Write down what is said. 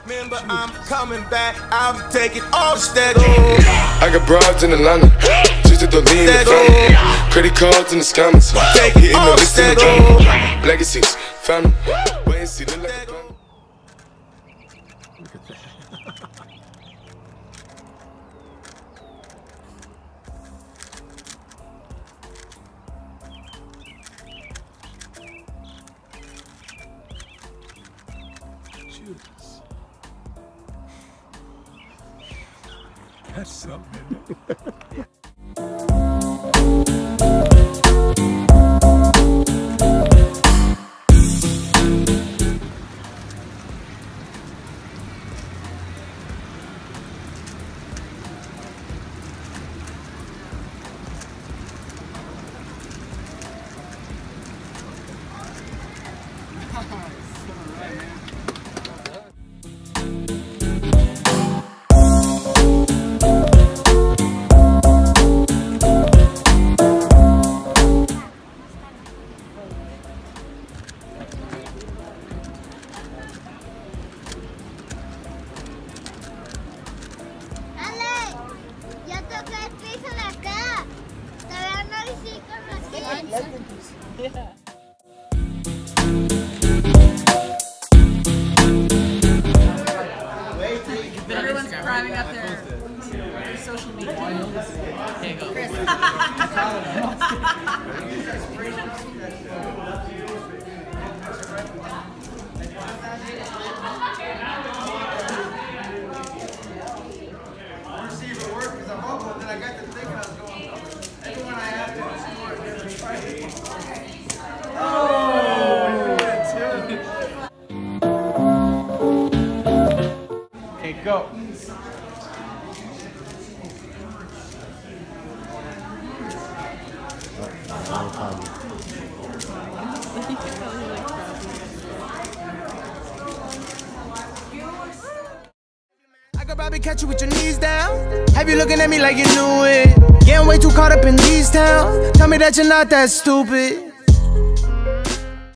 Remember, I'm coming back. I'm taking off steady. I got broads in Atlanta, just to lean in the family. Credit cards in the scammers, hitting the list in the drama. Legacies, found them, wait and see, look like a plan. Look at that. That's something. Yeah. Everyone's priming up their social media. There you go. Chris. See if it worked because I'm up, but then I got to thinking I was going, everyone I have to score. Okay, go. I could probably catch you with your knees down. Have you looking at me like you knew it? Getting way too caught up in these towns. Tell me that you're not that stupid.